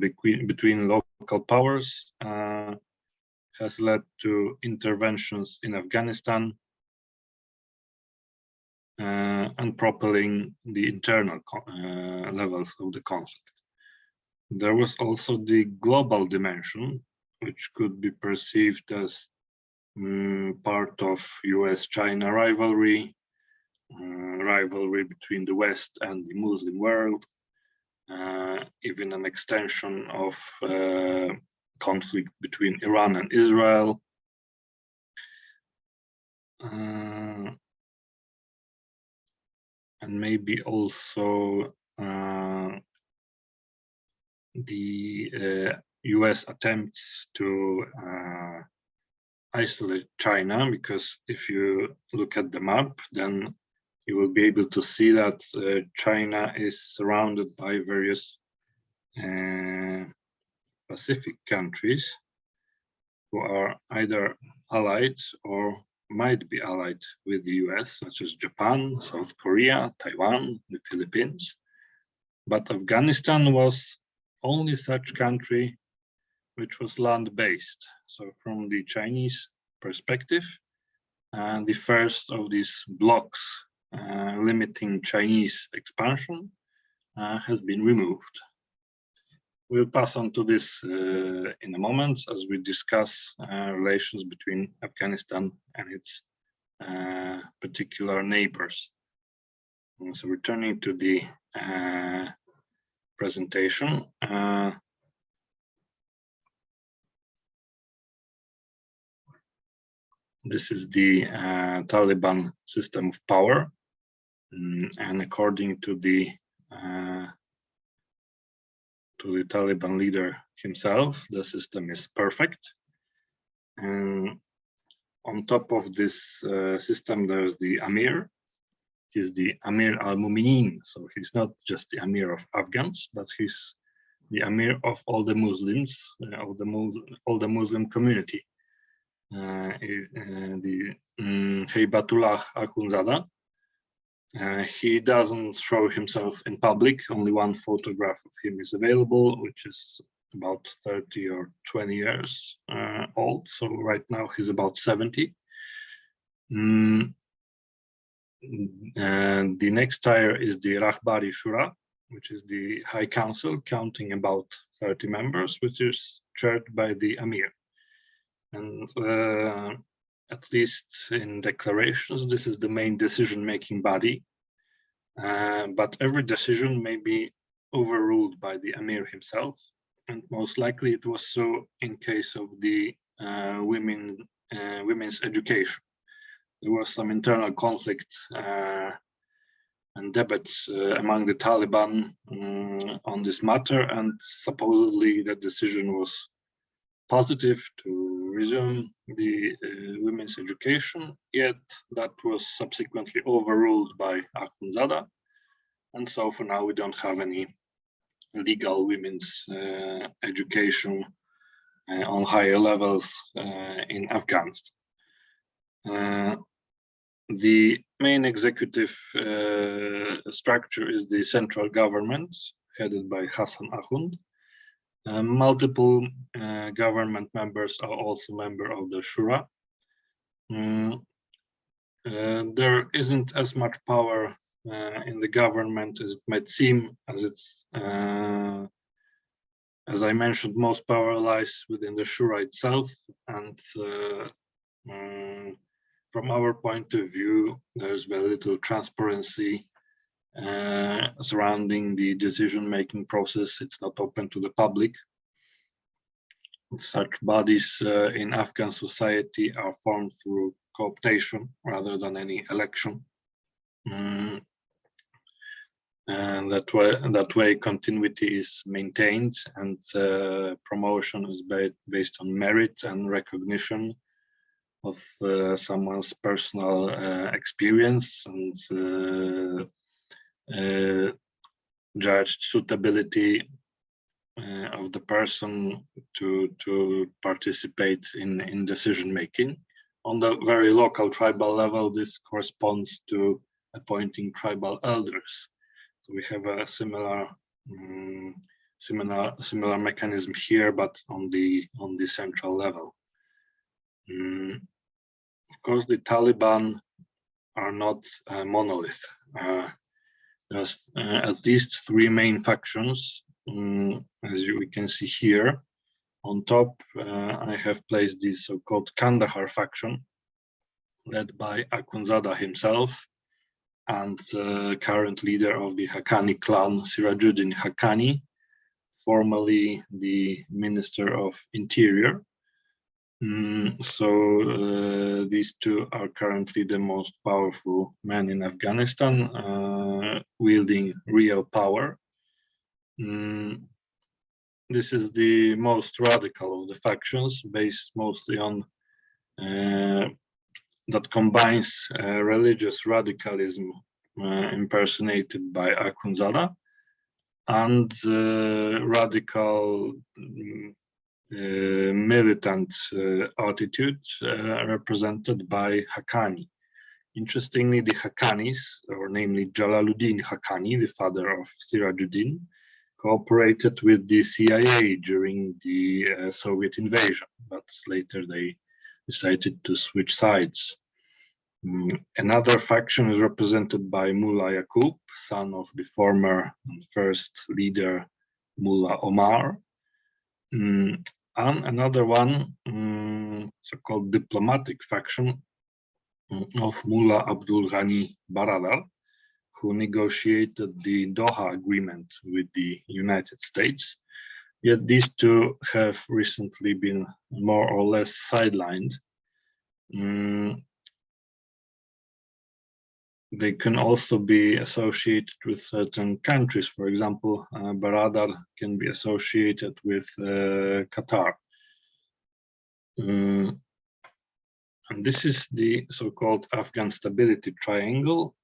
between local powers has led to interventions in Afghanistan and propelling the internal levels of the conflict. There was also the global dimension, which could be perceived as part of US-China rivalry, rivalry between the West and the Muslim world, even an extension of conflict between Iran and Israel. And maybe also the US attempts to isolate China, because if you look at the map, then you will be able to see that China is surrounded by various Pacific countries who are either allied or might be allied with the US, such as Japan, South Korea, Taiwan, the Philippines. But Afghanistan was only such country which was land-based. So from the Chinese perspective, the first of these blocks limiting Chinese expansion has been removed. We'll pass on to this in a moment as we discuss relations between Afghanistan and its particular neighbors. And so returning to the presentation, this is the Taliban system of power, and according to the Taliban leader himself, the system is perfect. And on top of this system, there's the Amir. He's the Amir al-Mu'minin, so he's not just the Amir of Afghans, but he's the Amir of all the Muslims, all the Muslim community. The Heibatullah Akhundzada. He doesn't show himself in public. Only one photograph of him is available, which is about 30 or 20 years old. So right now he's about 70. And the next tier is the Rahbari Shura, which is the High Council, counting about 30 members, which is chaired by the Amir. And at least in declarations, this is the main decision-making body. But every decision may be overruled by the Amir himself. And most likely it was so in case of the women's education. There was some internal conflict and debates among the Taliban on this matter, and supposedly the decision was positive to resume the women's education, yet that was subsequently overruled by Akhundzada. And so for now, we don't have any legal women's education on higher levels in Afghanistan. The main executive structure is the central government, headed by Hassan Akhund. Multiple government members are also members of the Shura. There isn't as much power in the government as it might seem, as it's, as I mentioned, most power lies within the Shura itself. And from our point of view, there's very little transparency surrounding the decision-making process. It's not open to the public. Such bodies in Afghan society are formed through cooptation rather than any election. And that way continuity is maintained, and promotion is based on merit and recognition of someone's personal experience and judged suitability of the person to participate in decision making. On the very local tribal level, this corresponds to appointing tribal elders. So we have a similar similar mechanism here, but on the central level. Of course, the Taliban are not a monolith. There's at least three main factions, as we can see here. On top, I have placed the so-called Kandahar faction, led by Akhundzada himself, and current leader of the Haqqani clan, Sirajuddin Haqqani, formerly the Minister of Interior. So these two are currently the most powerful men in Afghanistan, wielding real power. This is the most radical of the factions, based mostly on that combines religious radicalism impersonated by Akhundzada and radical militant attitude represented by Haqqani. Interestingly, the Haqqanis, or namely Jalaluddin Haqqani, the father of Sirajuddin, cooperated with the CIA during the Soviet invasion, but later they decided to switch sides. Another faction is represented by Mullah Yaqub, son of the former and first leader Mullah Omar. And another one, so-called diplomatic faction of Mullah Abdul Ghani Baradar, who negotiated the Doha Agreement with the United States. Yet these two have recently been more or less sidelined. They can also be associated with certain countries. For example, Baradar can be associated with Qatar. And this is the so-called Afghan Stability Triangle,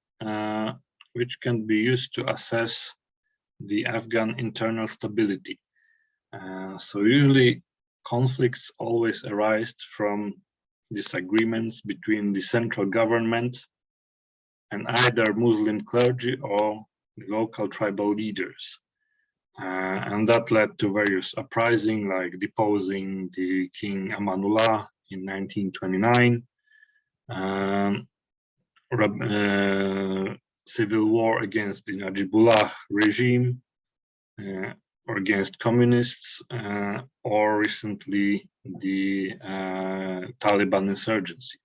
which can be used to assess the Afghan internal stability. So usually conflicts always arise from disagreements between the central government and either Muslim clergy or local tribal leaders. And that led to various uprisings, like deposing the King Amanullah in 1929, civil war against the Najibullah regime, or against communists, or recently the Taliban insurgency.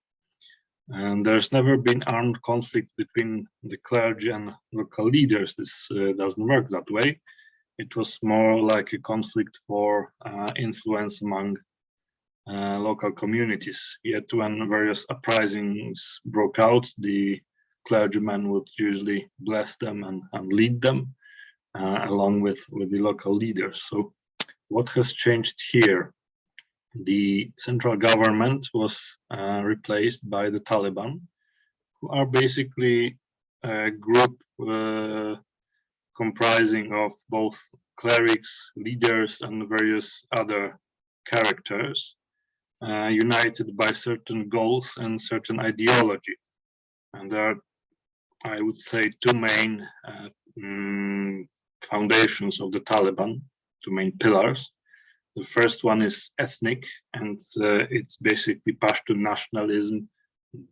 And there's never been armed conflict between the clergy and local leaders. This doesn't work that way. It was more like a conflict for influence among local communities. Yet when various uprisings broke out, the clergymen would usually bless them and lead them along with the local leaders. So what has changed here? The central government was replaced by the Taliban, who are basically a group comprising of both clerics, leaders, and various other characters, united by certain goals and certain ideology. And there are, I would say, two main foundations of the Taliban, two main pillars. The first one is ethnic, and it's basically Pashtun nationalism,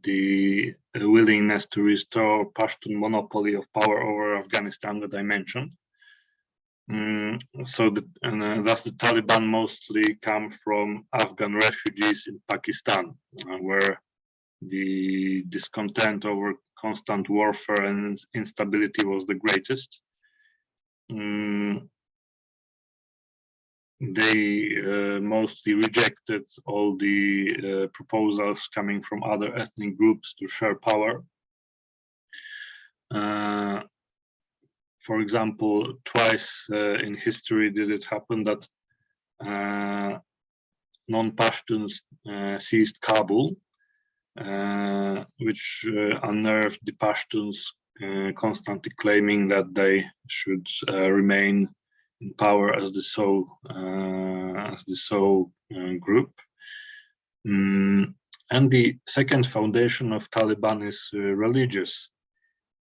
the willingness to restore Pashtun monopoly of power over Afghanistan that I mentioned. Thus the Taliban mostly come from Afghan refugees in Pakistan, where the discontent over constant warfare and instability was the greatest. They mostly rejected all the proposals coming from other ethnic groups to share power. For example, twice in history did it happen that non-Pashtuns seized Kabul, which unnerved the Pashtuns, constantly claiming that they should remain in power as the sole group. And the second foundation of Taliban is religious,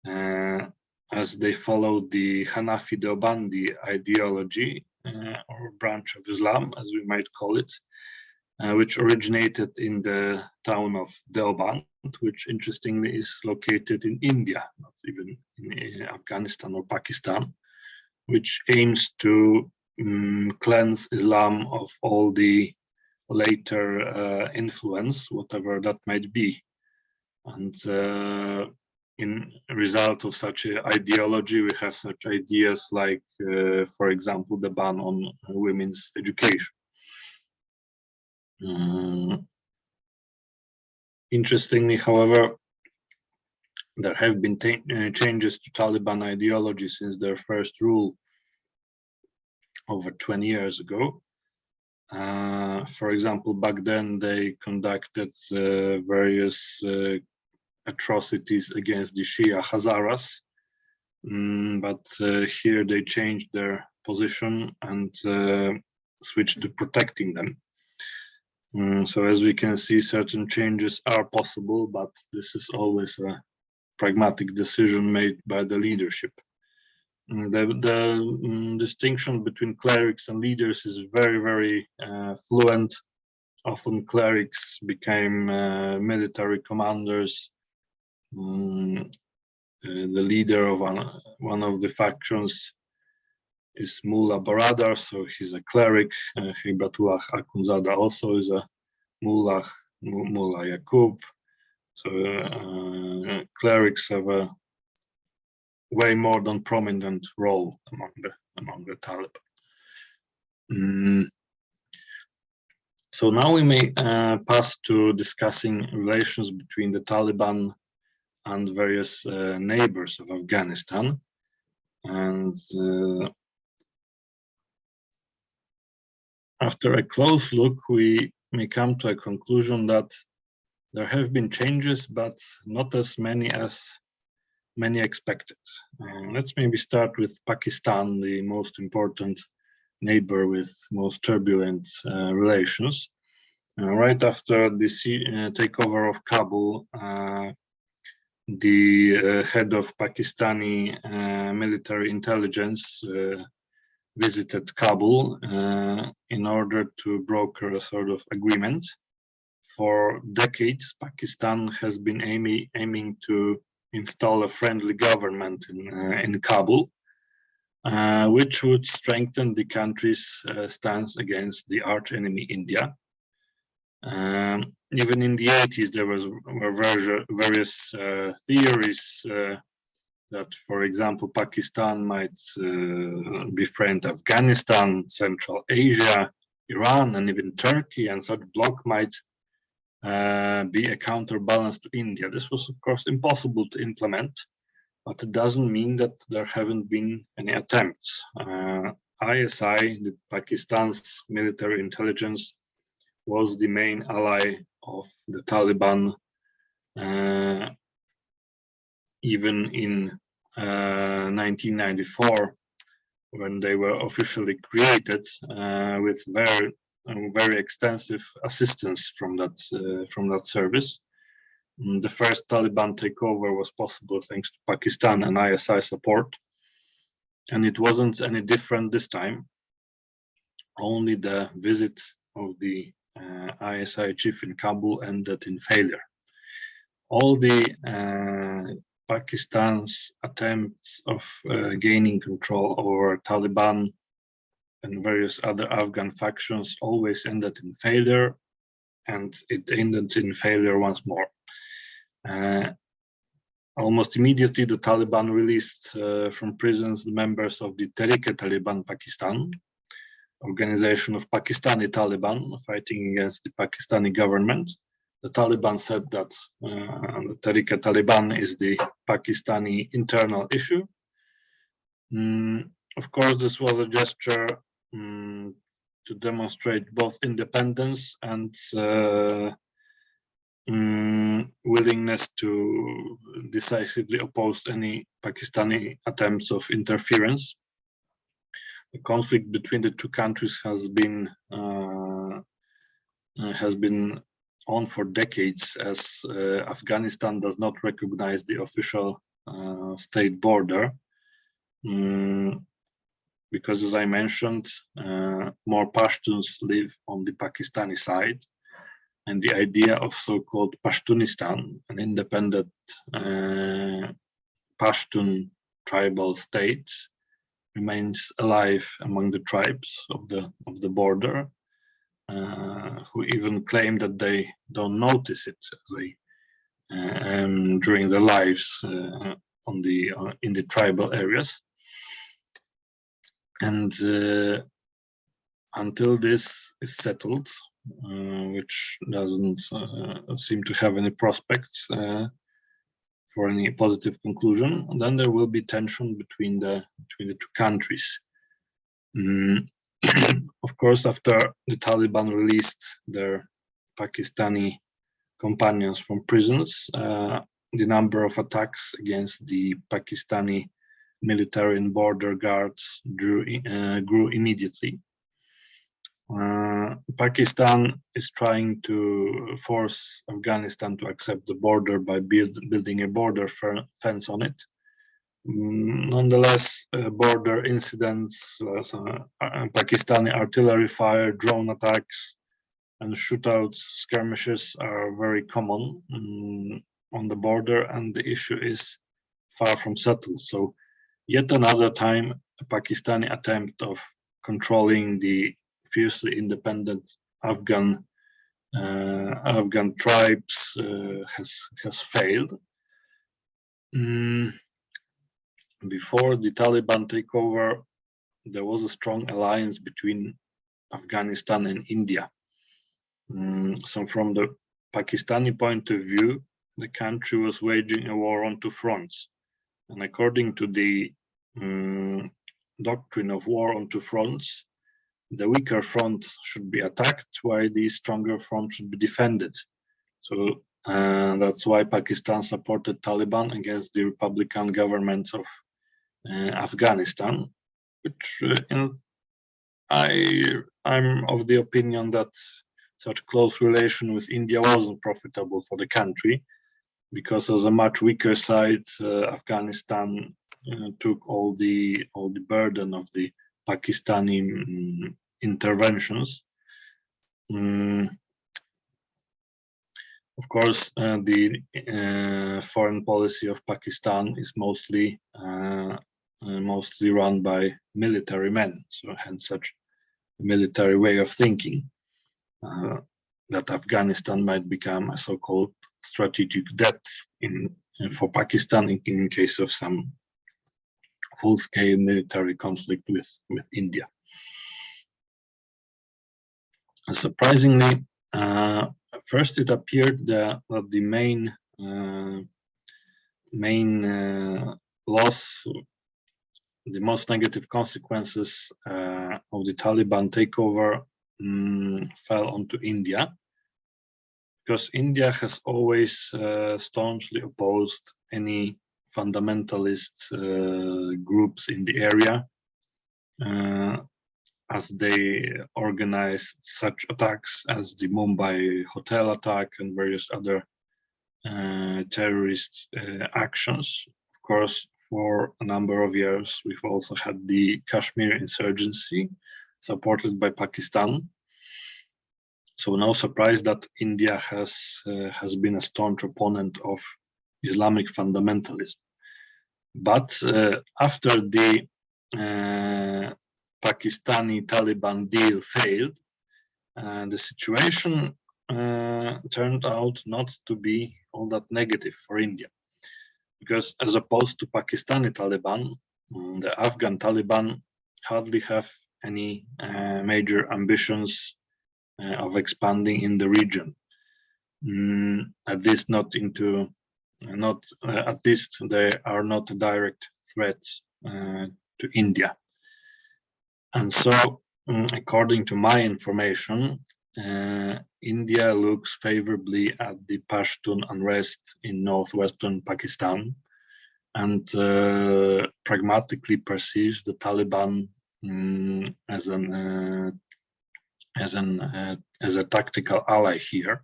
as they follow the Hanafi Deobandi ideology, or branch of Islam, as we might call it, which originated in the town of Deoband, which interestingly is located in India, not even in Afghanistan or Pakistan, which aims to cleanse Islam of all the later influence, whatever that might be. And in result of such an ideology, we have such ideas like, for example, the ban on women's education. Interestingly, however, there have been changes to Taliban ideology since their first rule over 20 years ago. For example, back then they conducted various atrocities against the Shia Hazaras, but here they changed their position and switched to protecting them. So as we can see, certain changes are possible, but this is always a pragmatic decision made by the leadership. The distinction between clerics and leaders is very, very fluent. Often clerics became military commanders. The leader of one of the factions is Mullah Baradar, so he's a cleric. Hibatullah Akhundzada also is a Mullah Yaqub. So clerics have a way more than prominent role among the Taliban. So now we may pass to discussing relations between the Taliban and various neighbors of Afghanistan. And after a close look, we may come to a conclusion that there have been changes, but not as many expected. Let's maybe start with Pakistan, the most important neighbor with most turbulent relations. Right after the takeover of Kabul, the head of Pakistani military intelligence visited Kabul in order to broker a sort of agreement. For decades, Pakistan has been aiming to install a friendly government in Kabul, which would strengthen the country's stance against the arch-enemy India. Even in the 80s, there were various theories that, for example, Pakistan might befriend Afghanistan, Central Asia, Iran, and even Turkey, and such bloc might be a counterbalance to India. This was, of course, impossible to implement, but it doesn't mean that there haven't been any attempts. ISI, the Pakistan's military intelligence, was the main ally of the Taliban, even in 1994, when they were officially created, with very extensive assistance from that service. The first Taliban takeover was possible thanks to Pakistan and ISI support, and it wasn't any different this time. Only the visit of the ISI chief in Kabul ended in failure. All the Pakistan's attempts of gaining control over Taliban and various other Afghan factions always ended in failure, and it ended in failure once more. Almost immediately, the Taliban released from prisons the members of the Tehrik-e-Taliban Pakistan, organization of Pakistani Taliban fighting against the Pakistani government. The Taliban said that the Tehrik-e-Taliban is the Pakistani internal issue. Of course, this was a gesture to demonstrate both independence and willingness to decisively oppose any Pakistani attempts of interference. The conflict between the two countries has been on for decades, as Afghanistan does not recognize the official state border. because, as I mentioned, more Pashtuns live on the Pakistani side, and the idea of so-called Pashtunistan, an independent Pashtun tribal state, remains alive among the tribes of the border, who even claim that they don't notice it as they during their lives in the tribal areas. And until this is settled, which doesn't seem to have any prospects for any positive conclusion, then there will be tension between the two countries. Of course, after the Taliban released their Pakistani companions from prisons, the number of attacks against the Pakistani military and border guards grew immediately. Pakistan is trying to force Afghanistan to accept the border by building a border fence on it. Nonetheless, border incidents, Pakistani artillery fire, drone attacks, and shootouts, skirmishes are very common on the border, and the issue is far from settled. So yet another time, a Pakistani attempt of controlling the fiercely independent Afghan tribes has failed. Before the Taliban takeover, there was a strong alliance between Afghanistan and India. So from the Pakistani point of view, the country was waging a war on two fronts. And according to the doctrine of war on two fronts, the weaker front should be attacked, while the stronger front should be defended. So that's why Pakistan supported Taliban against the Republican government of Afghanistan, which I'm of the opinion that such close relation with India wasn't profitable for the country, because as a much weaker side, Afghanistan took all the burden of the Pakistani interventions. Of course, the foreign policy of Pakistan is mostly run by military men, so hence such a military way of thinking, that Afghanistan might become a so-called strategic depth for Pakistan in case of some full-scale military conflict with India. Surprisingly, first it appeared that the main loss, the most negative consequences of the Taliban takeover fell onto India, because India has always staunchly opposed any fundamentalist groups in the area, as they organized such attacks as the Mumbai hotel attack and various other terrorist actions. Of course, for a number of years, we've also had the Kashmir insurgency supported by Pakistan. So no surprise that India has been a staunch opponent of Islamic fundamentalism. But after the Pakistani Taliban deal failed, the situation turned out not to be all that negative for India, because as opposed to Pakistani Taliban, the Afghan Taliban hardly have any major ambitions of expanding in the region. At least at least they are not a direct threat to India. And so, according to my information, India looks favorably at the Pashtun unrest in northwestern Pakistan, and pragmatically perceives the Taliban as a tactical ally here.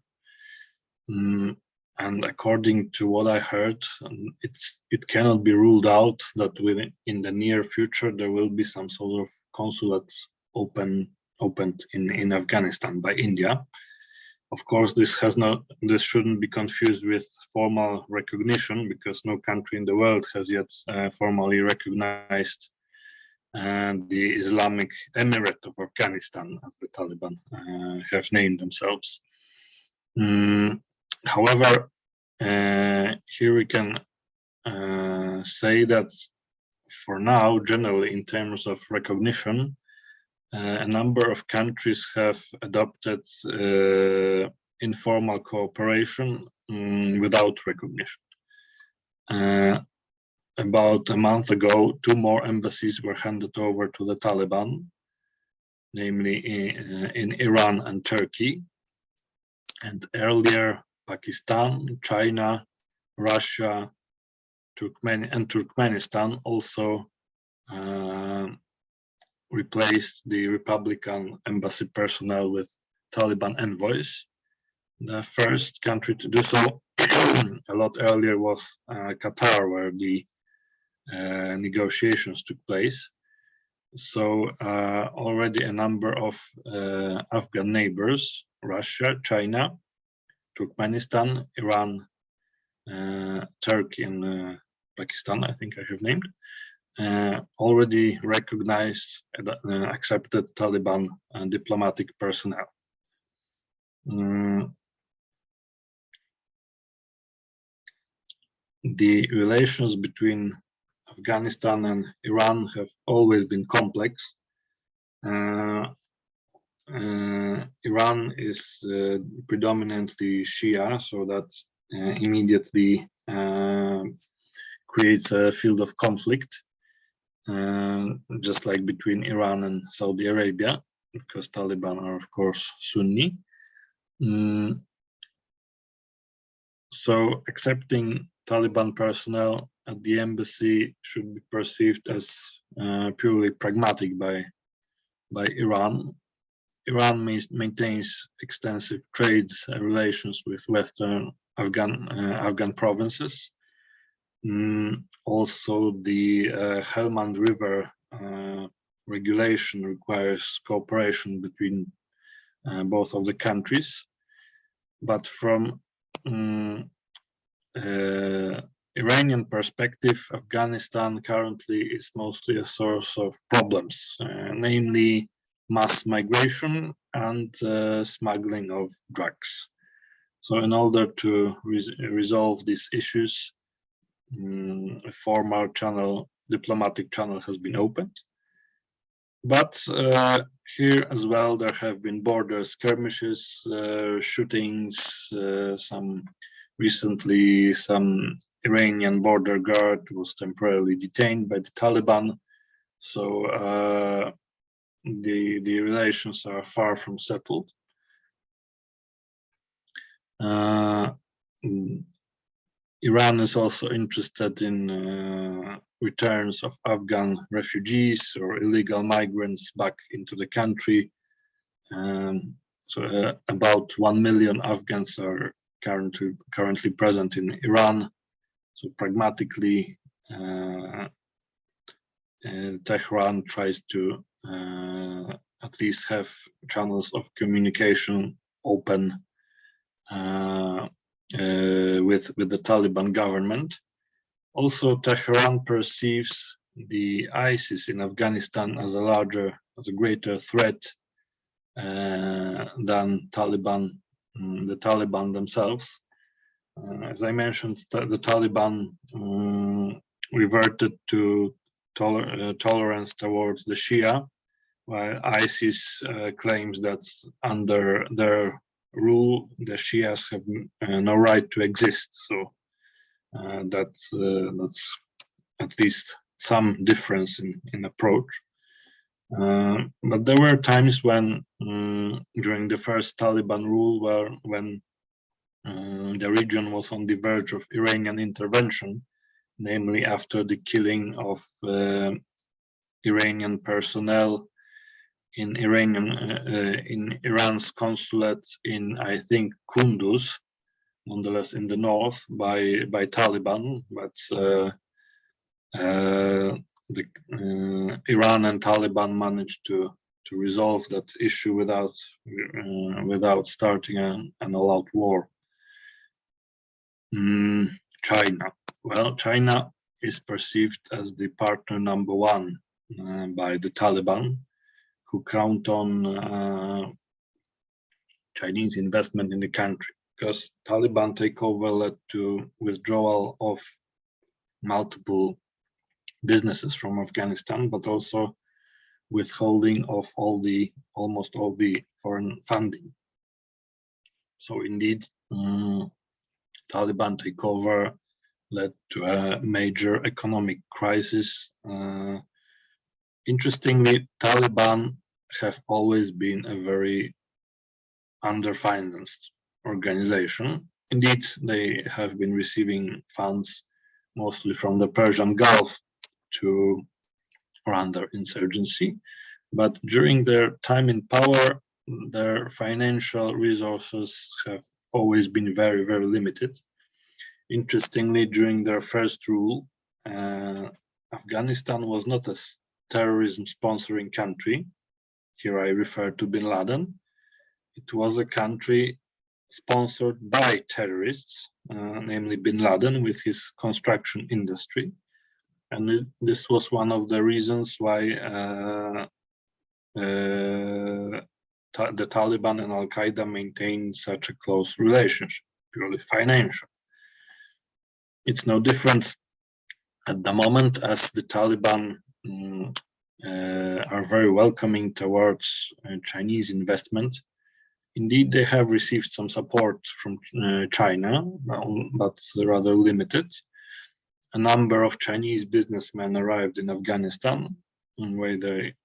And according to what I heard, it cannot be ruled out that in the near future there will be some sort of consulates opened in Afghanistan by India. Of course, this shouldn't be confused with formal recognition, because no country in the world has yet formally recognized the Islamic Emirate of Afghanistan, as the Taliban have named themselves. However, here we can say that for now, generally in terms of recognition, a number of countries have adopted informal cooperation without recognition. About a month ago, 2 more embassies were handed over to the Taliban, namely in Iran and Turkey. And earlier, Pakistan, China, Russia, and Turkmenistan also replaced the Republican embassy personnel with Taliban envoys. The first country to do so a lot earlier was Qatar, where the negotiations took place. So already a number of Afghan neighbors, Russia, China, Turkmenistan, Iran, Turkey, and Pakistan, I think I have named, already recognized and accepted Taliban diplomatic personnel. The relations between Afghanistan and Iran have always been complex. Iran is predominantly Shia, so that immediately creates a field of conflict, just like between Iran and Saudi Arabia, because Taliban are, of course, Sunni. So accepting Taliban personnel at the embassy should be perceived as purely pragmatic by Iran. Iran maintains extensive trade relations with Western Afghan provinces. Also, the Helmand River regulation requires cooperation between both of the countries. But from Iranian perspective, Afghanistan currently is mostly a source of problems, namely mass migration and smuggling of drugs. So in order to resolve these issues, a formal diplomatic channel has been opened. But here as well, there have been border skirmishes, shootings. Recently, some Iranian border guard was temporarily detained by the Taliban. So the relations are far from settled. Iran is also interested in returns of Afghan refugees or illegal migrants back into the country. So about 1 million Afghans are currently present in Iran. So pragmatically, Tehran tries to at least have channels of communication open with the Taliban government. Also, Tehran perceives the ISIS in Afghanistan as a greater threat than the Taliban themselves. As I mentioned, the Taliban reverted to tolerance towards the Shia, while ISIS claims that under their rule, the Shias have no right to exist. So that's at least some difference in approach. But there were times when, during the first Taliban rule, when the region was on the verge of Iranian intervention, namely after the killing of Iranian personnel in Iran's consulate in, I think, Kunduz, nonetheless in the north, by Taliban. But Iran and Taliban managed to resolve that issue without starting an all-out war. China. Well, China is perceived as the partner number one by the Taliban, who count on Chinese investment in the country, because Taliban takeover led to withdrawal of multiple businesses from Afghanistan, but also withholding of almost all the foreign funding. So indeed, Taliban takeover led to a major economic crisis. Interestingly, Taliban have always been a very underfinanced organization. Indeed, they have been receiving funds mostly from the Persian Gulf to run their insurgency, but during their time in power, their financial resources have always been very, very limited. Interestingly, during their first rule, Afghanistan was not a terrorism sponsoring country. Here I refer to Bin Laden. It was a country sponsored by terrorists, namely Bin Laden with his construction industry. And this was one of the reasons why the Taliban and Al-Qaeda maintained such a close relationship, purely financial. It's no different at the moment, as the Taliban are very welcoming towards Chinese investment. Indeed, they have received some support from China, but rather limited. A number of Chinese businessmen arrived in Afghanistan, where they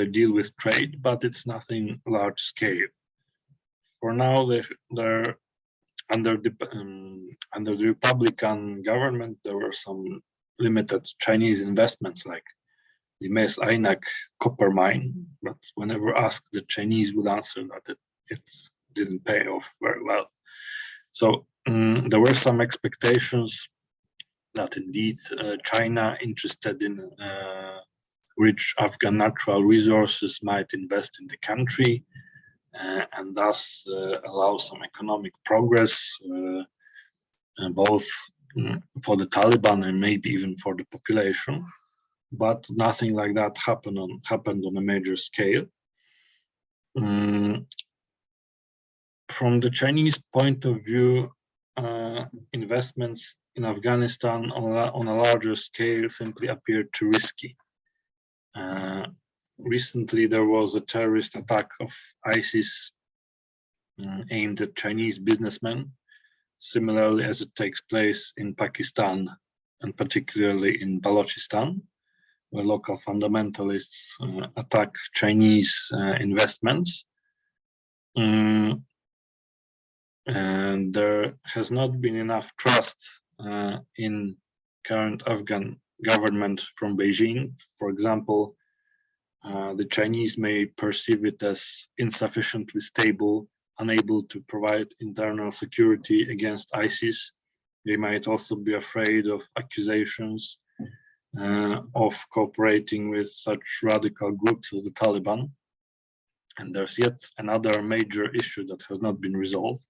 deal with trade, but it's nothing large scale. For now, they're under the Republican government. There were some limited Chinese investments, like the Mes Aynak copper mine, but whenever asked, the Chinese would answer that it didn't pay off very well. So there were some expectations that indeed China, interested in rich Afghan natural resources, might invest in the country and thus allow some economic progress, both for the Taliban and maybe even for the population. But nothing like that happened on a major scale. From the Chinese point of view, investments in Afghanistan on a larger scale simply appeared too risky. Recently, there was a terrorist attack of ISIS aimed at Chinese businessmen, similarly as it takes place in Pakistan and particularly in Balochistan, where local fundamentalists attack Chinese investments. And there has not been enough trust in current Afghan government from Beijing. For example, the Chinese may perceive it as insufficiently stable, unable to provide internal security against ISIS. They might also be afraid of accusations of cooperating with such radical groups as the Taliban. And there's yet another major issue that has not been resolved,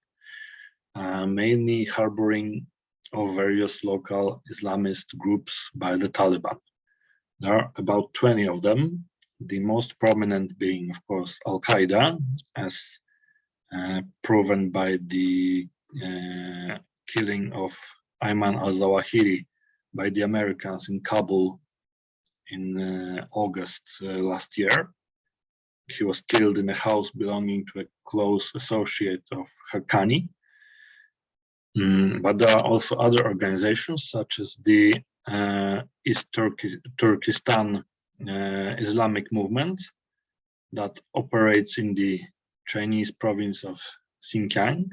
mainly harboring of various local Islamist groups by the Taliban. There are about 20 of them, the most prominent being, of course, Al-Qaeda, as proven by the killing of Ayman al-Zawahiri by the Americans in Kabul in August last year. He was killed in a house belonging to a close associate of Haqqani. But there are also other organizations, such as the East Turkestan Islamic Movement, that operates in the Chinese province of Xinjiang.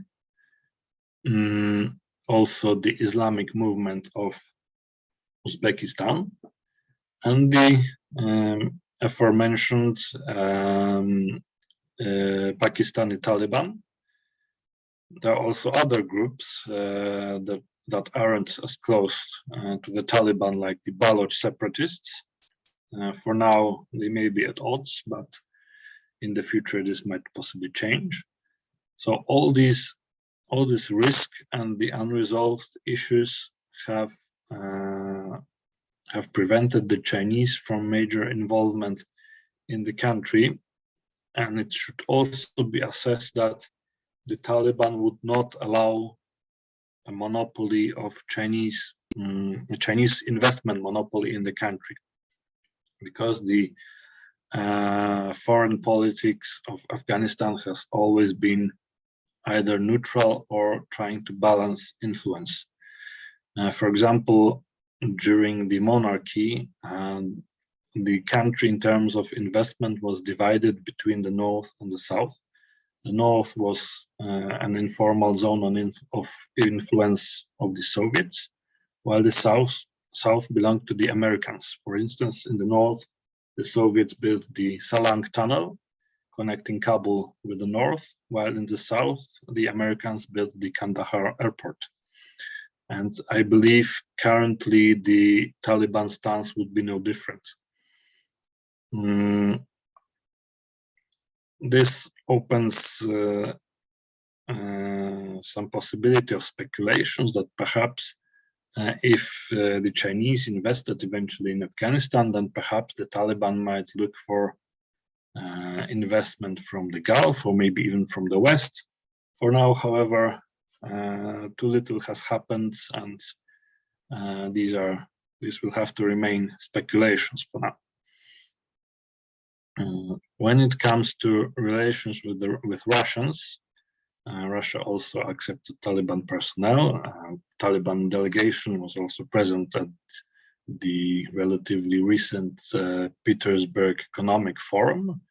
Also the Islamic Movement of Uzbekistan, and the aforementioned Pakistani Taliban. There are also other groups that aren't as close to the Taliban, like the Baloch separatists, For now, they may be at odds, but in the future this might possibly change. So all this risk and the unresolved issues have prevented the Chinese from major involvement in the country, and it should also be assessed that the Taliban would not allow a monopoly of a Chinese investment monopoly in the country, because the foreign politics of Afghanistan has always been either neutral or trying to balance influence. For example, during the monarchy, the country in terms of investment was divided between the north and the south. The north was an informal zone of influence of the Soviets, while the south belonged to the Americans. For instance, in the north, the Soviets built the Salang Tunnel, connecting Kabul with the north, while in the south, the Americans built the Kandahar airport. And I believe currently the Taliban stance would be no different. This opens some possibility of speculations that perhaps if the Chinese invested eventually in Afghanistan, then perhaps the Taliban might look for investment from the Gulf or maybe even from the West. For now, however, too little has happened, and these will have to remain speculations for now. When it comes to relations with Russians, Russia also accepted Taliban personnel. Taliban delegation was also present at the relatively recent Petersburg Economic Forum,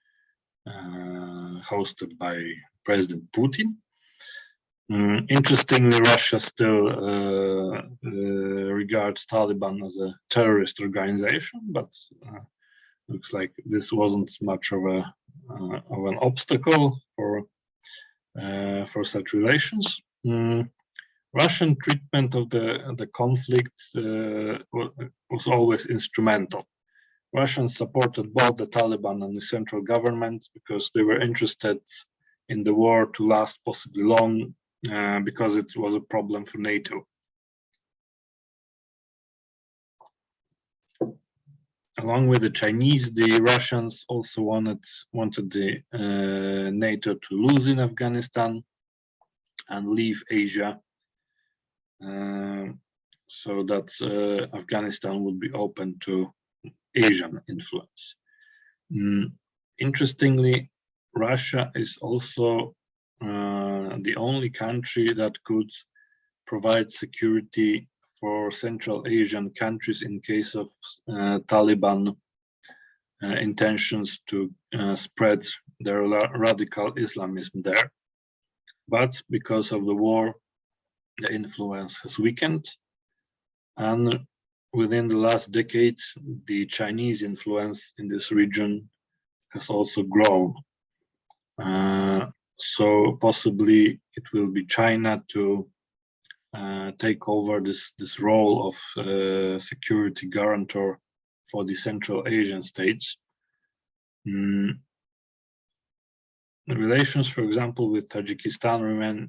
hosted by President Putin. Interestingly, Russia still regards Taliban as a terrorist organization, but looks like this wasn't much of an obstacle for such relations. Russian treatment of the conflict was always instrumental. Russians supported both the Taliban and the central government because they were interested in the war to last possibly long, because it was a problem for NATO. Along with the Chinese, the Russians also wanted the NATO to lose in Afghanistan and leave Asia, so that Afghanistan would be open to Asian influence. Interestingly, Russia is also the only country that could provide security for Central Asian countries in case of Taliban intentions to spread their radical Islamism there. But because of the war, the influence has weakened, and within the last decade, the Chinese influence in this region has also grown. So possibly it will be China to take over this role of security guarantor for the Central Asian states. The relations, for example, with Tajikistan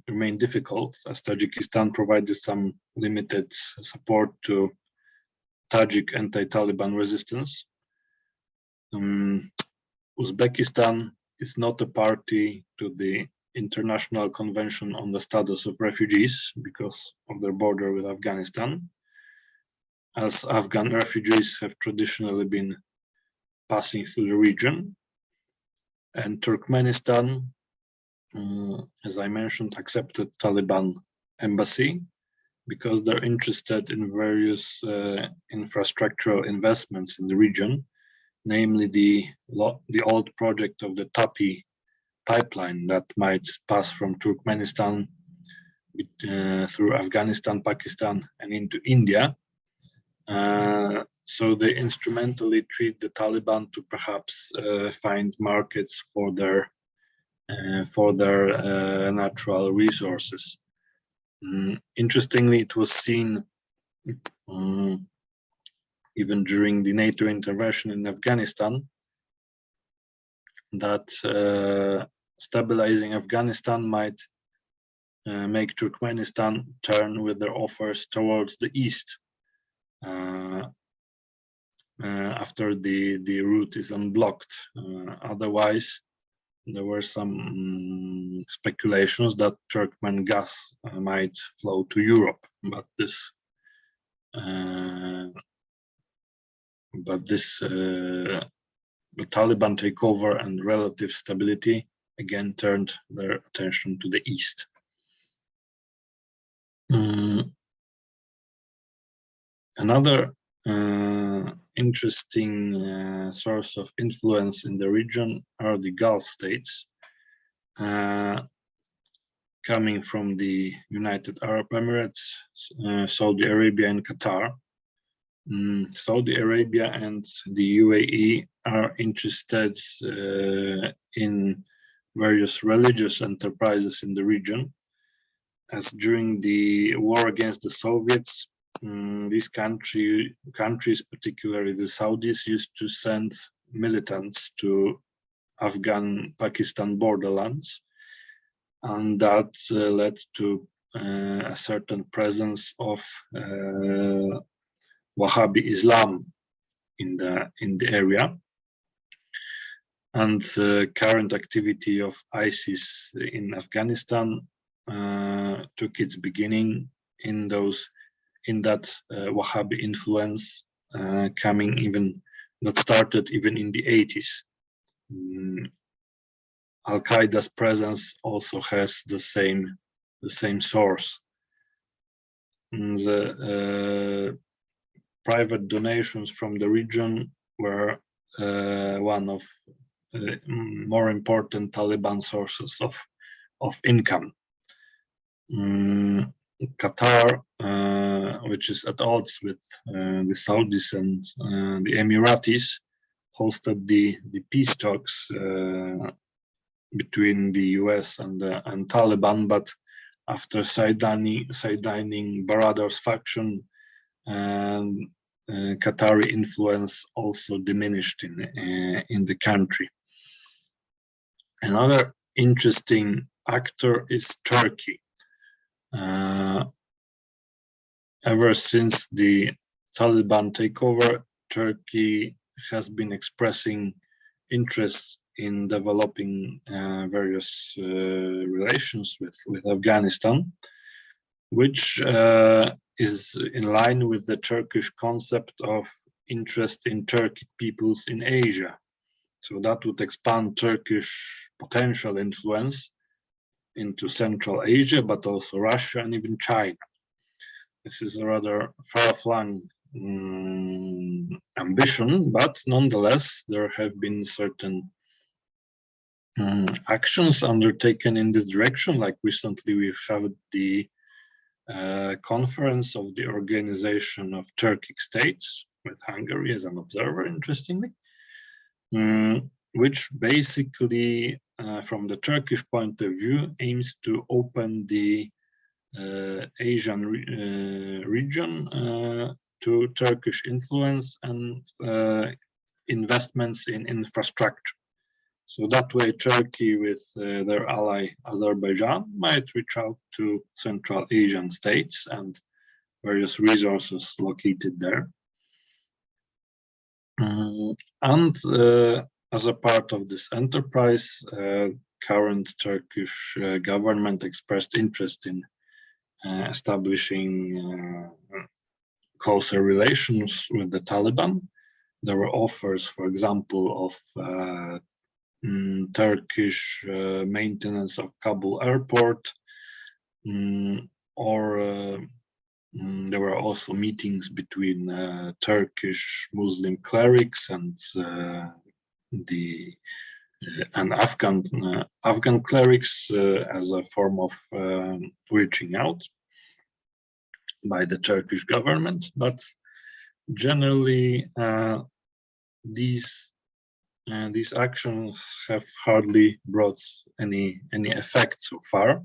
remain difficult, as Tajikistan provided some limited support to Tajik anti-Taliban resistance. Uzbekistan is not a party to the International Convention on the Status of Refugees because of their border with Afghanistan, as Afghan refugees have traditionally been passing through the region. And Turkmenistan, as I mentioned, accepted Taliban embassy because they're interested in various infrastructural investments in the region, namely the old project of the Tapi pipeline that might pass from Turkmenistan through Afghanistan, Pakistan, and into India. So they instrumentally treat the Taliban to perhaps find markets for their natural resources. Interestingly, it was seen even during the NATO intervention in Afghanistan, that stabilizing Afghanistan might make Turkmenistan turn with their offers towards the east after the route is unblocked. Otherwise, there were some speculations that Turkmen gas might flow to Europe, but this the Taliban takeover and relative stability again turned their attention to the east. Another interesting source of influence in the region are the Gulf states, coming from the United Arab Emirates, Saudi Arabia, and Qatar. Saudi Arabia and the UAE are interested in various religious enterprises in the region, as during the war against the Soviets, these countries, particularly the Saudis, used to send militants to Afghan-Pakistan borderlands, and that led to a certain presence of Wahhabi Islam in the area, and current activity of ISIS in Afghanistan took its beginning in that Wahhabi influence that started even in the 80s. Al-Qaeda's presence also has the same source. The private donations from the region were one of more important Taliban sources of income. Qatar, which is at odds with the Saudis and the Emiratis, hosted the peace talks between the US and Taliban, but after sidelining Baradr's faction, Qatari influence also diminished in the country. Another interesting actor is Turkey. Ever since the Taliban takeover, Turkey has been expressing interest in developing various relations with Afghanistan, which is in line with the Turkish concept of interest in Turkic peoples in Asia. So that would expand Turkish potential influence into Central Asia, but also Russia and even China. This is a rather far-flung ambition, but nonetheless, there have been certain actions undertaken in this direction. Like recently, we've had the conference of the Organization of Turkic States, with Hungary as an observer, interestingly, which basically, from the Turkish point of view, aims to open the Asian region to Turkish influence and investments in infrastructure. So that way, Turkey, with their ally Azerbaijan, might reach out to Central Asian states and various resources located there. And as a part of this enterprise, current Turkish government expressed interest in establishing closer relations with the Taliban. There were offers, for example, of Turkish maintenance of Kabul airport, or there were also meetings between Turkish Muslim clerics and Afghan clerics as a form of reaching out by the Turkish government. But generally, these actions have hardly brought any effect so far.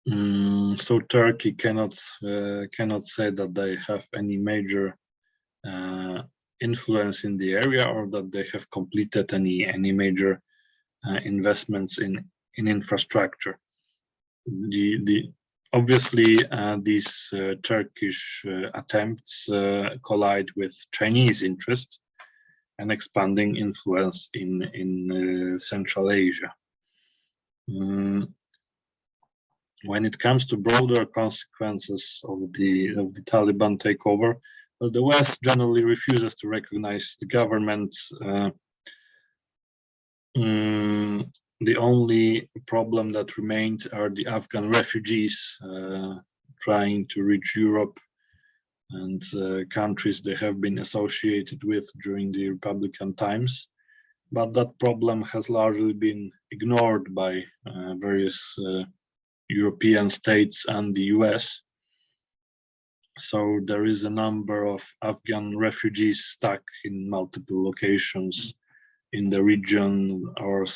So Turkey cannot say that they have any major influence in the area, or that they have completed any major investments in infrastructure. Obviously these Turkish attempts collide with Chinese interest and expanding influence in Central Asia. When it comes to broader consequences of the Taliban takeover, the West generally refuses to recognize the government. The only problem that remained are the Afghan refugees trying to reach Europe, and countries they have been associated with during the Republican times. But that problem has largely been ignored by various European states and the US. So there is a number of Afghan refugees stuck in multiple locations in the region, or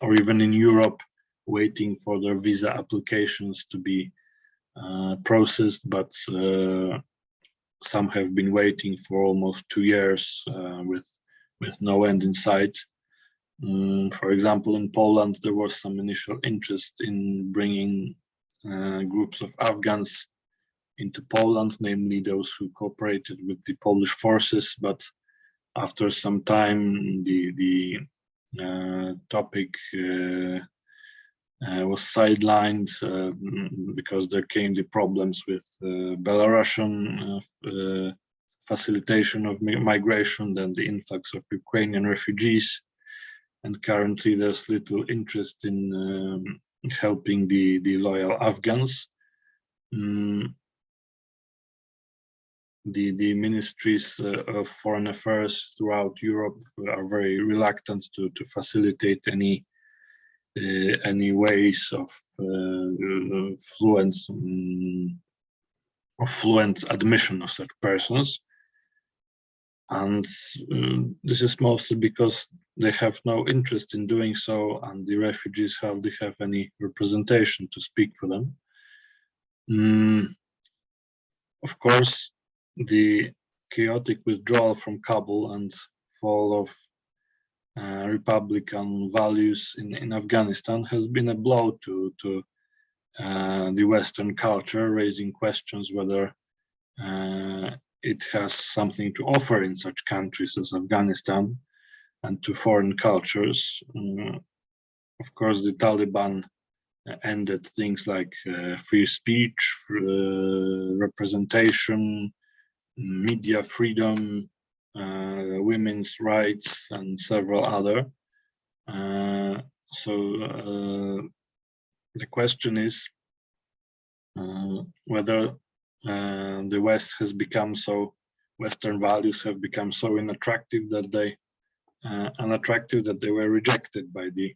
or even in Europe, waiting for their visa applications to be processed, but some have been waiting for almost 2 years with no end in sight. For example, in Poland, there was some initial interest in bringing groups of Afghans into Poland, namely those who cooperated with the Polish forces, but after some time, the topic was sidelined because there came the problems with Belarusian facilitation of migration, then the influx of Ukrainian refugees, and currently there's little interest in helping the loyal Afghans. The ministries of foreign affairs throughout Europe are very reluctant to facilitate any ways of fluent admission of such persons, and this is mostly because they have no interest in doing so, and the refugees hardly have any representation to speak for them. Of course, the chaotic withdrawal from Kabul and fall of Republican values in Afghanistan has been a blow to the Western culture, raising questions whether it has something to offer in such countries as Afghanistan and to foreign cultures. Of course, the Taliban ended things like free speech, representation, media freedom, women's rights, and several other. So the question is whether the West has become so, Western values have become so unattractive that they were rejected by the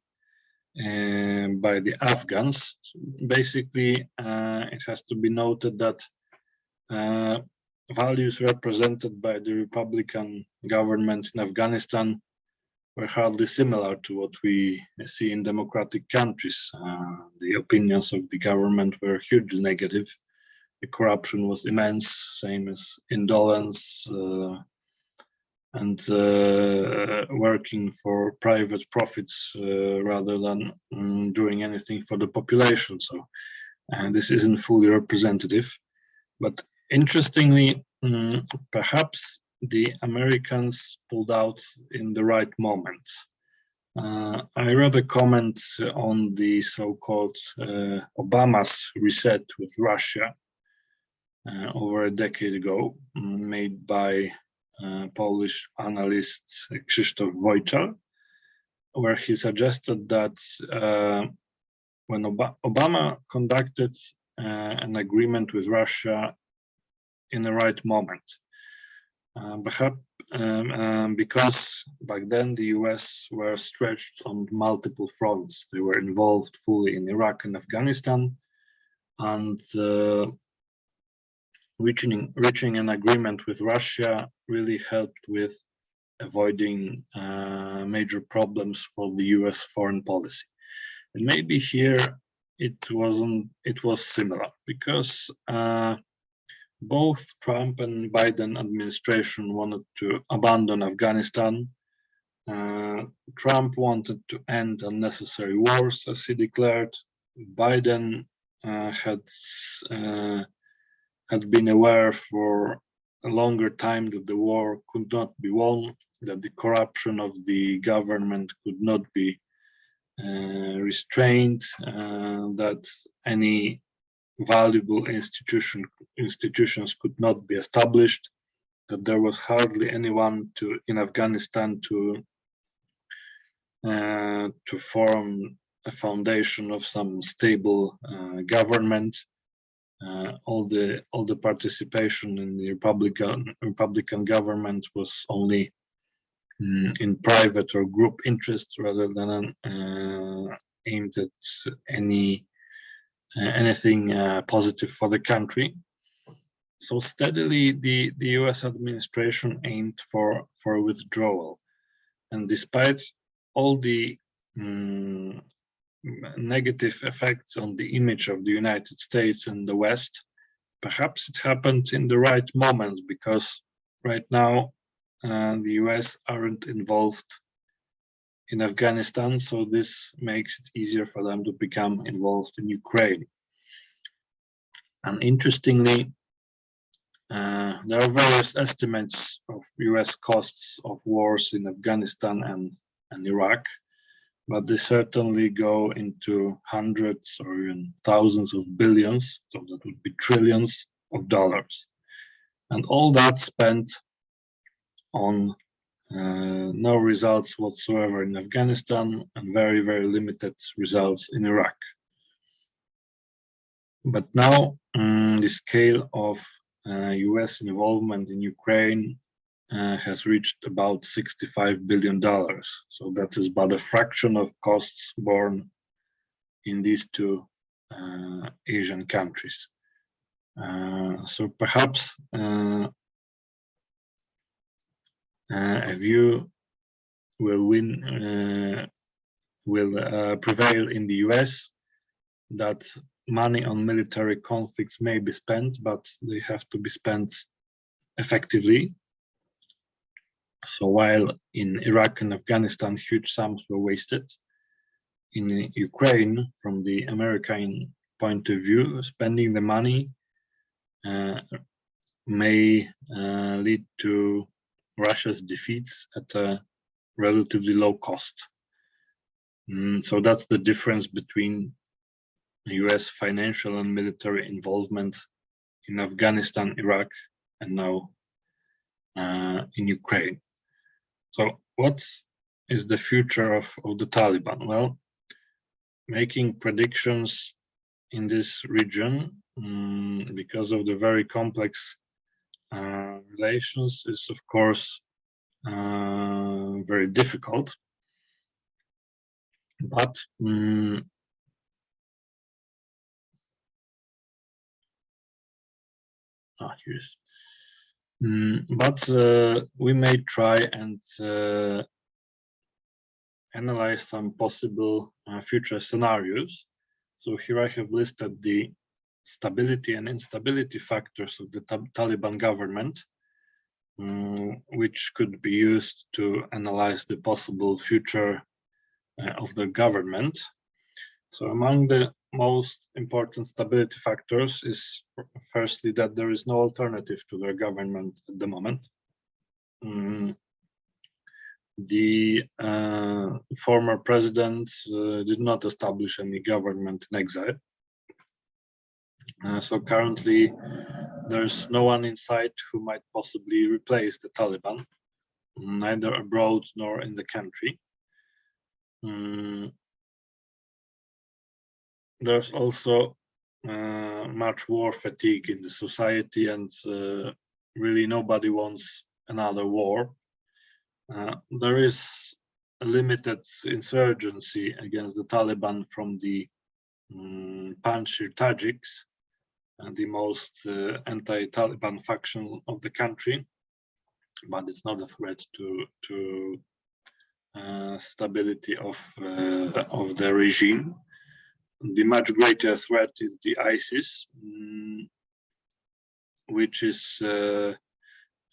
Afghans. Basically, it has to be noted that values represented by the Republican government in Afghanistan were hardly similar to what we see in democratic countries. The opinions of the government were hugely negative. The corruption was immense, same as indolence, and working for private profits rather than doing anything for the population. So this isn't fully representative. But interestingly, perhaps the Americans pulled out in the right moment. I read a comment on the so-called Obama's reset with Russia over a decade ago, made by Polish analyst Krzysztof Wojciech, where he suggested that when Obama conducted an agreement with Russia in the right moment, perhaps because back then the US were stretched on multiple fronts. They were involved fully in Iraq and Afghanistan, and reaching an agreement with Russia really helped with avoiding major problems for the US foreign policy. And maybe here it was similar, because both Trump and Biden administration wanted to abandon Afghanistan. Trump wanted to end unnecessary wars, as he declared. Biden had been aware for a longer time that the war could not be won, that the corruption of the government could not be restrained, that any valuable institutions could not be established, that there was hardly anyone in Afghanistan to form a foundation of some stable government. All the participation in the Republican government was only in private or group interests, rather than aimed at anything positive for the country. So steadily, the U.S. administration aimed for withdrawal, and despite all the negative effects on the image of the United States and the West, perhaps it happened in the right moment, because right now the US aren't involved in Afghanistan, so this makes it easier for them to become involved in Ukraine. And interestingly, there are various estimates of US costs of wars in Afghanistan and Iraq, but they certainly go into hundreds or even thousands of billions, so that would be trillions of dollars. And all that spent on no results whatsoever in Afghanistan, and very, very limited results in Iraq. But now the scale of US involvement in Ukraine has reached about $65 billion. So that is but a fraction of costs borne in these two Asian countries. So perhaps a view will prevail in the US that money on military conflicts may be spent, but they have to be spent effectively. So while in Iraq and Afghanistan huge sums were wasted, in Ukraine, from the American point of view, spending the money may lead to Russia's defeats at a relatively low cost. So that's the difference between US financial and military involvement in Afghanistan, Iraq, and now in Ukraine. So what is the future of the Taliban? Well, making predictions in this region, because of the very complex relations, is of course very difficult. But we may try and analyze some possible future scenarios. So here I have listed the stability and instability factors of the Taliban government, which could be used to analyze the possible future of the government. So among the most important stability factors is firstly that there is no alternative to their government at the moment. The former president did not establish any government in exile. So currently there's no one in sight who might possibly replace the Taliban, neither abroad nor in the country. There's also much war fatigue in the society, and really nobody wants another war. There is a limited insurgency against the Taliban from the Panjshir Tajiks, the most anti-Taliban faction of the country, but it's not a threat to stability of the regime. the much greater threat is the ISIS, which is an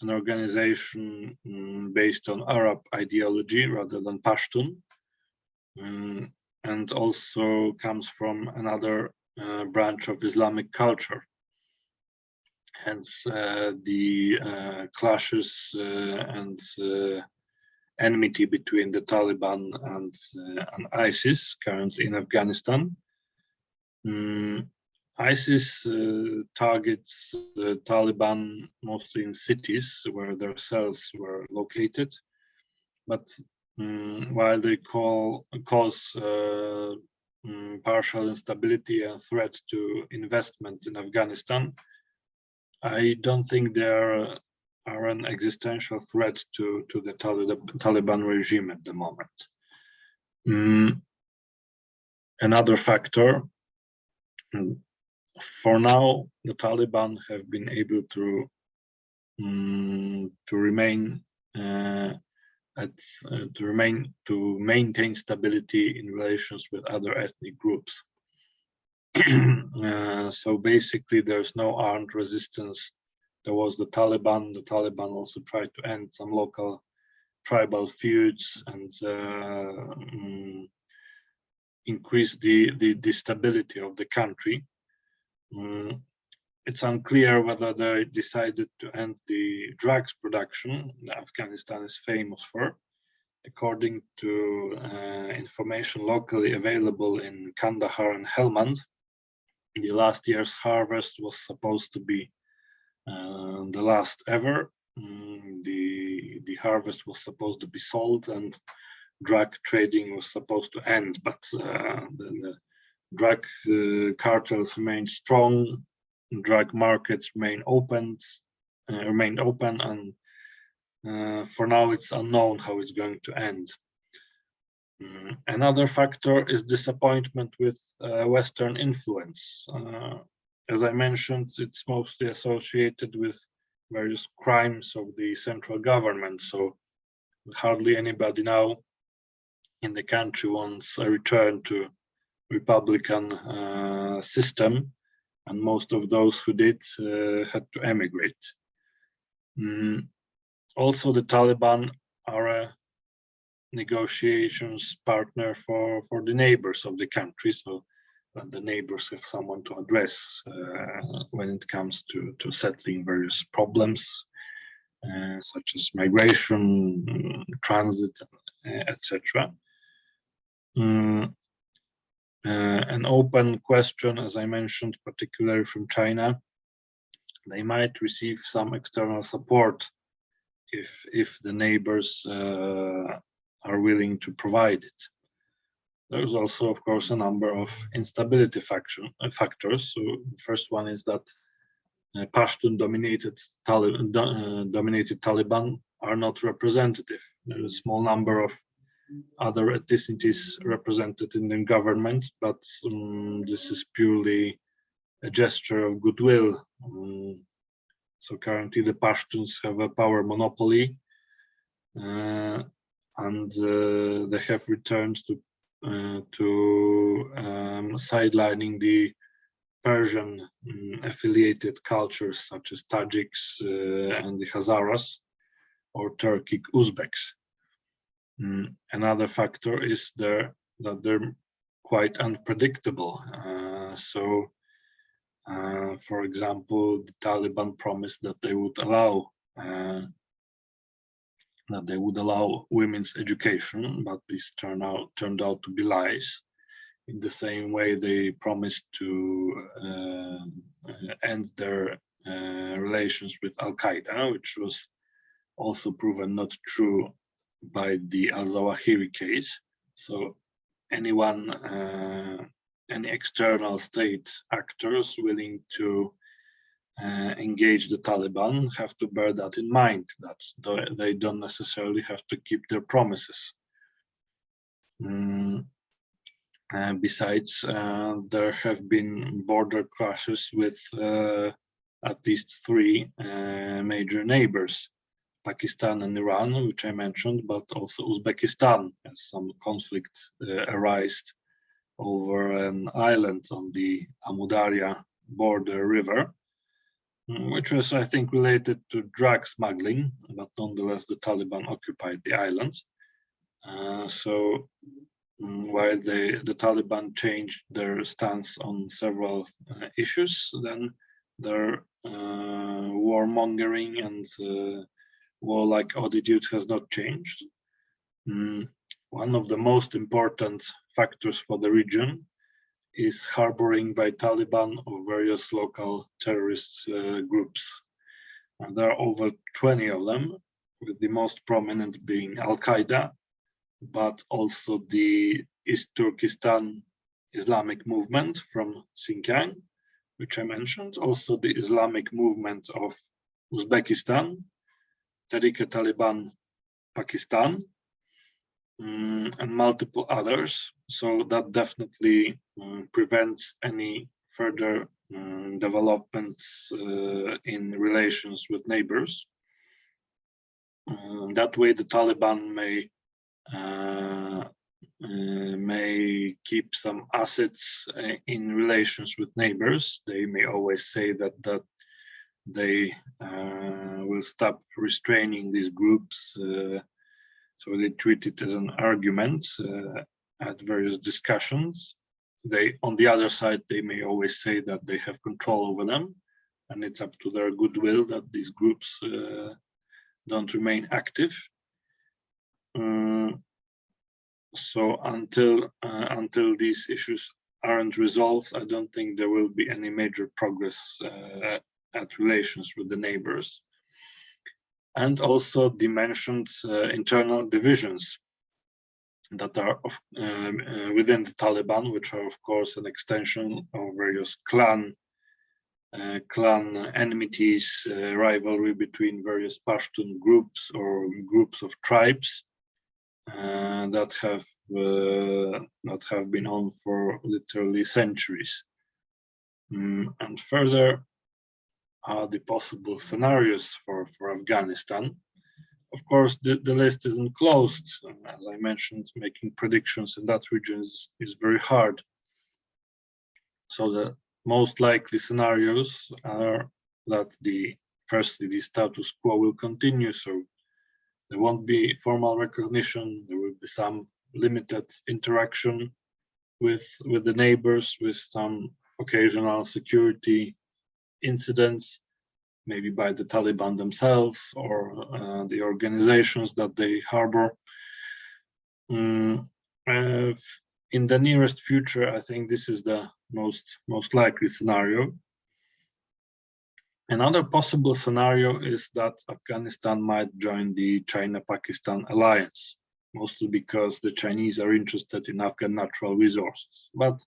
organization based on Arab ideology rather than Pashtun, and also comes from another branch of Islamic culture. Hence the clashes and enmity between the Taliban and ISIS currently in Afghanistan. ISIS targets the Taliban mostly in cities where their cells were located, but while they cause partial instability and threat to investment in Afghanistan, I don't think they are an existential threat to the Taliban regime at the moment. Another factor, for now, the Taliban have been able to maintain stability in relations with other ethnic groups. So basically, there's no armed resistance towards the Taliban. The Taliban also tried to end some local tribal feuds and increase the stability of the country. It's unclear whether they decided to end the drugs production that Afghanistan is famous for. According to information locally available in Kandahar and Helmand, the last year's harvest was supposed to be the last ever. The harvest was supposed to be sold and drug trading was supposed to end, but the drug cartels remained strong, drug markets remained open, and for now it's unknown how it's going to end. Another factor is disappointment with Western influence. As I mentioned, it's mostly associated with various crimes of the central government, so hardly anybody now in the country wants a return to Republican system, and most of those who did had to emigrate. Also, the Taliban are a negotiations partner for the neighbors of the country, so that the neighbors have someone to address when it comes to settling various problems, such as migration, transit, etc. An open question, as I mentioned, particularly from China, they might receive some external support if the neighbors are willing to provide it. There's also, of course, a number of instability factors. So the first one is that Pashtun-dominated Taliban are not representative. There's a small number of other ethnicities represented in the government, but this is purely a gesture of goodwill. So currently the Pashtuns have a power monopoly, and they have returned to sidelining the Persian affiliated cultures such as Tajiks and the Hazaras or Turkic Uzbeks. Another factor is that they're quite unpredictable. For example, the Taliban promised that they would allow women's education, but this turned out to be lies. In the same way, they promised to end their relations with Al-Qaeda, which was also proven not true by the al-Zawahiri case. So any external state actors willing to engage the Taliban have to bear that in mind, that they don't necessarily have to keep their promises. Besides, there have been border clashes with at least three major neighbors, Pakistan and Iran, which I mentioned, but also Uzbekistan, as some conflict arose over an island on the Amu Darya border river, which was, I think, related to drug smuggling, but nonetheless the Taliban occupied the island. So while the Taliban changed their stance on several issues, then their warmongering and warlike attitude has not changed. One of the most important factors for the region is harboring by Taliban of various local terrorist groups. And there are over 20 of them, with the most prominent being Al-Qaeda, but also the East Turkestan Islamic movement from Xinjiang, which I mentioned, also the Islamic movement of Uzbekistan, Tehrik-e-Taliban Pakistan, and multiple others. So that definitely prevents any further developments in relations with neighbors. That way the Taliban may keep some assets in relations with neighbors. They may always say that they will stop restraining these groups, so they treat it as an argument at various discussions. On the other side, they may always say that they have control over them, and it's up to their goodwill that these groups don't remain active. So until these issues aren't resolved, I don't think there will be any major progress at relations with the neighbors. And also the mentioned internal divisions that are within the Taliban, which are of course an extension of various clan enmities, rivalry between various Pashtun groups or groups of tribes that have been on for literally centuries. And further are the possible scenarios for Afghanistan. Of course, the list isn't closed. As I mentioned, making predictions in that region is very hard. So the most likely scenarios are that firstly, the status quo will continue. So there won't be formal recognition. There will be some limited interaction with the neighbors, with some occasional security incidents, maybe by the Taliban themselves or the organizations that they harbor. In the nearest future, I think this is the most likely scenario. Another possible scenario is that Afghanistan might join the China-Pakistan alliance, mostly because the Chinese are interested in Afghan natural resources. But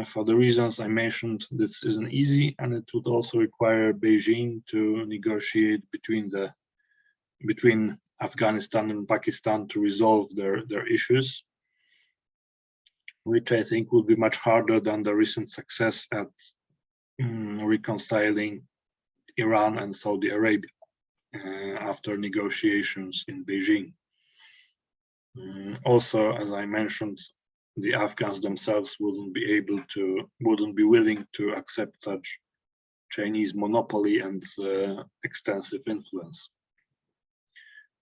for the reasons I mentioned, this isn't easy, and it would also require Beijing to negotiate between Afghanistan and Pakistan to resolve their issues, which I think would be much harder than the recent success at reconciling Iran and Saudi Arabia after negotiations in Beijing. Also, as I mentioned, the Afghans themselves wouldn't be willing to accept such Chinese monopoly and extensive influence.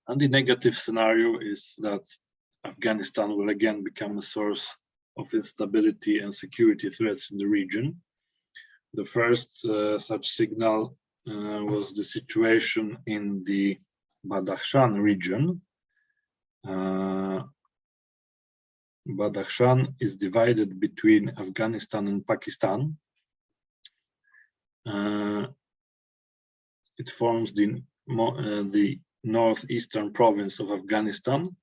And the negative scenario is that Afghanistan will again become a source of instability and security threats in the region. The first such signal was the situation in the Badakhshan region. Badakhshan is divided between Afghanistan and Pakistan. It forms the northeastern province of Afghanistan,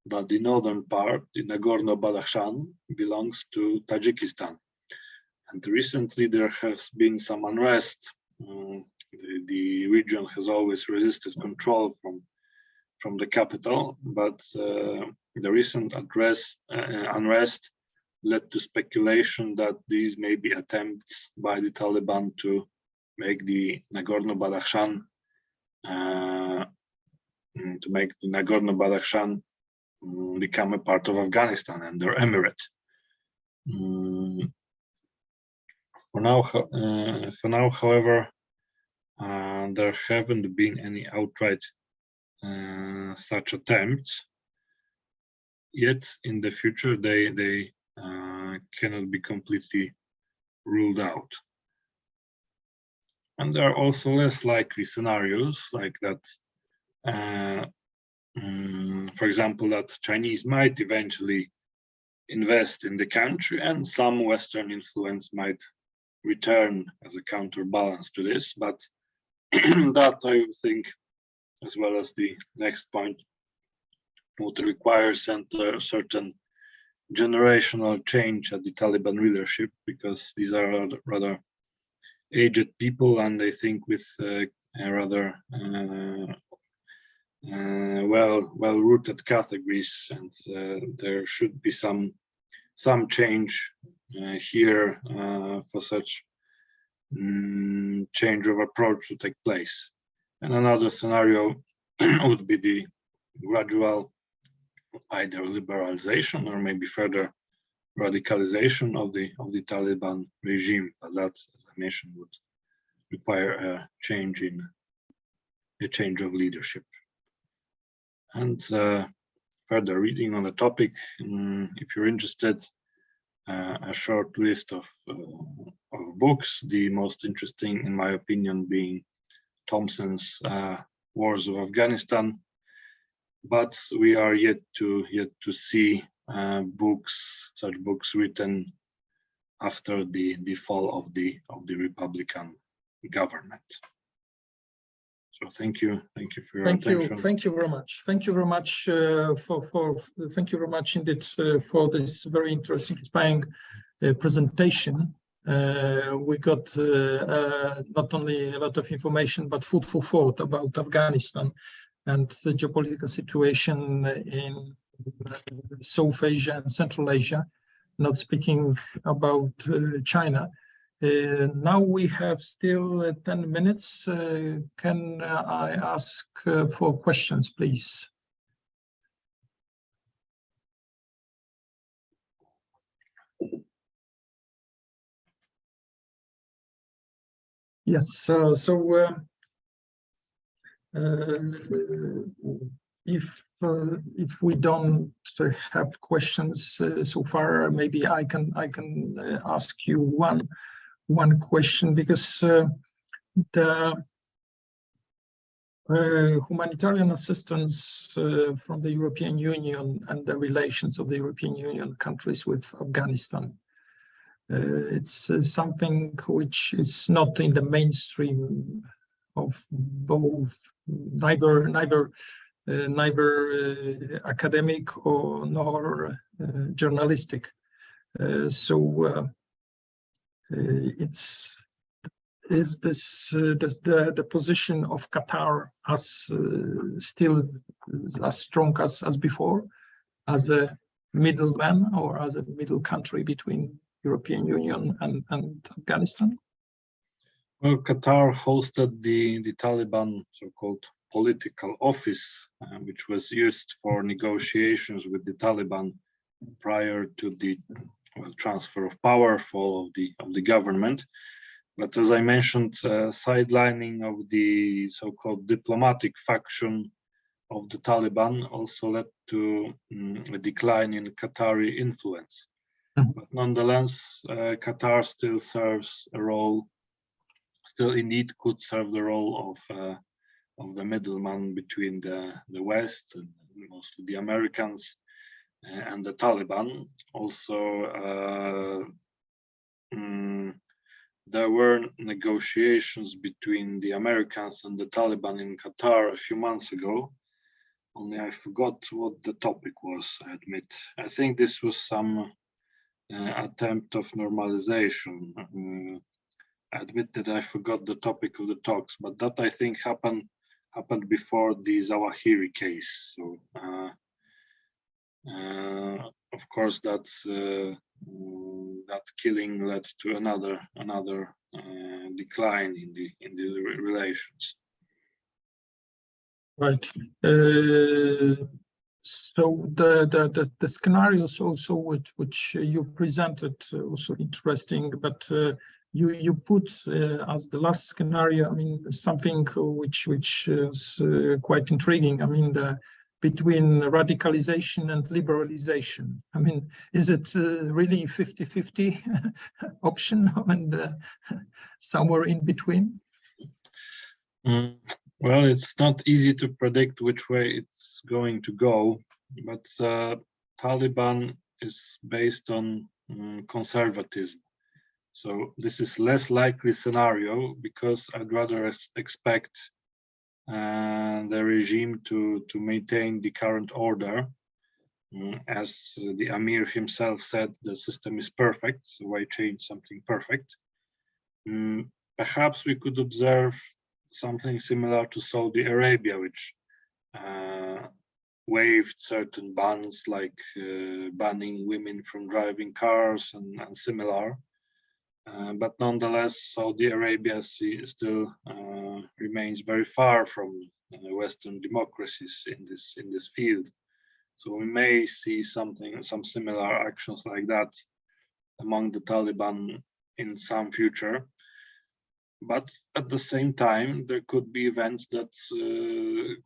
but the northern part, the Nagorno-Badakhshan, belongs to Tajikistan. And recently there has been some unrest. The region has always resisted control from the capital, but the recent unrest led to speculation that these may be attempts by the Taliban to make the Nagorno-Badakhshan become a part of Afghanistan and their emirate. For now, however, there haven't been any outright such attempts. Yet in the future, they cannot be completely ruled out. And there are also less likely scenarios like that. For example, that Chinese might eventually invest in the country, and some Western influence might return as a counterbalance to this. But that, I think, as well as the next point, would require certain generational change at the Taliban leadership, because these are rather aged people, and I think with rather well-rooted categories, and there should be some change here for such change of approach to take place. And another scenario would be the gradual either liberalization or maybe further radicalization of the Taliban regime, but that, as I mentioned, would require a change of leadership. And further reading on the topic, if you're interested, a short list of books, the most interesting, in my opinion, being Thompson's Wars of Afghanistan. But we are yet to see such books written after the fall of the Republican government. So thank you for your attention. Thank you very much. Thank you very much thank you very much indeed for this very interesting, inspiring presentation. We got not only a lot of information, but food for thought about Afghanistan and the geopolitical situation in South Asia and Central Asia, not speaking about China. Now we have still 10 minutes. Can I ask for questions, please? Yes, if we don't have questions so far, maybe I can ask you one question, because the humanitarian assistance from the European Union and the relations of the European Union countries with Afghanistan, it's something which is not in the mainstream of neither academic or nor journalistic. Is the position of Qatar still as strong as before, as a middleman or as a middle country between European Union and Afghanistan? Well, Qatar hosted the Taliban so-called political office, which was used for negotiations with the Taliban prior to the transfer of power, fall of the government. But as I mentioned, sidelining of the so-called diplomatic faction of the Taliban also led to a decline in Qatari influence. Mm-hmm. But nonetheless, Qatar still serves a role, still indeed could serve the role of the middleman between the West, and mostly the Americans, and the Taliban. Also, there were negotiations between the Americans and the Taliban in Qatar a few months ago, only I forgot what the topic was, I admit. I think this was some attempt of normalization. I admit that I forgot the topic of the talks, but that I think happened before the Zawahiri case. So, of course, that killing led to another decline in the relations. Right. So the scenarios also which you presented also interesting, but you put as the last scenario, I mean, something which is quite intriguing. I mean, between radicalization and liberalization. I mean, is it really 50-50 option and somewhere in between? Well, it's not easy to predict which way it's going to go, but Taliban is based on conservatism. So this is less likely scenario because I'd rather expect the regime to maintain the current order. As the Amir himself said, the system is perfect, so why change something perfect? Perhaps we could observe something similar to Saudi Arabia, which waived certain bans like banning women from driving cars and similar. But nonetheless, Saudi Arabia still remains very far from Western democracies in this field. So we may see some similar actions like that among the Taliban in some future. But at the same time, there could be events that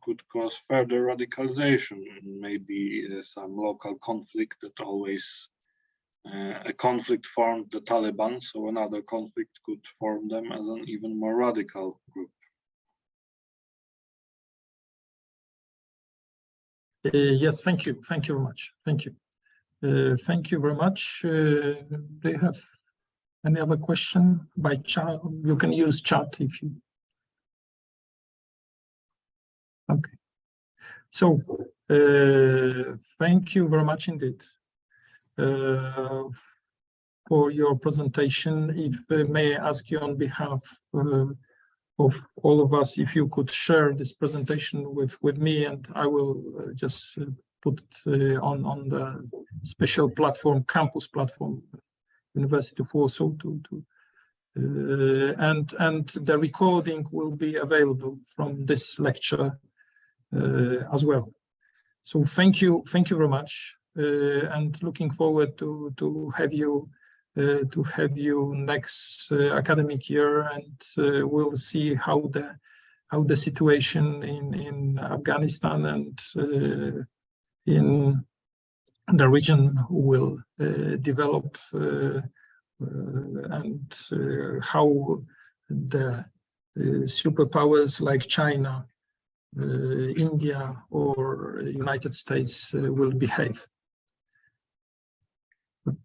could cause further radicalization, maybe some local conflict that always a conflict formed the Taliban, so another conflict could form them as an even more radical group. Yes, thank you. Thank you very much. Thank you. Thank you very much. Do you have any other question by chat? You can use chat if you. Okay. So thank you very much indeed for your presentation. If I may ask you on behalf of all of us, if you could share this presentation with me, and I will just put it on the special platform, campus platform, University of Warsaw, and the recording will be available from this lecture as well. So thank you very much, and looking forward to have you next academic year, and we'll see how the situation in Afghanistan and in the region will develop, and how the superpowers like China, India, or United States will behave.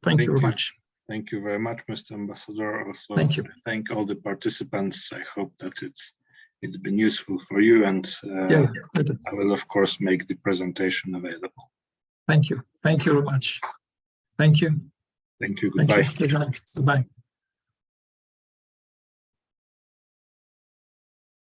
Thank you very much. Thank you very much, Mr. Ambassador. Also, thank you. Thank all the participants. I hope that it's been useful for you, and I will of course make the presentation available. Thank you. Thank you very much. Thank you. Thank you. Goodbye. Thank you. Goodbye.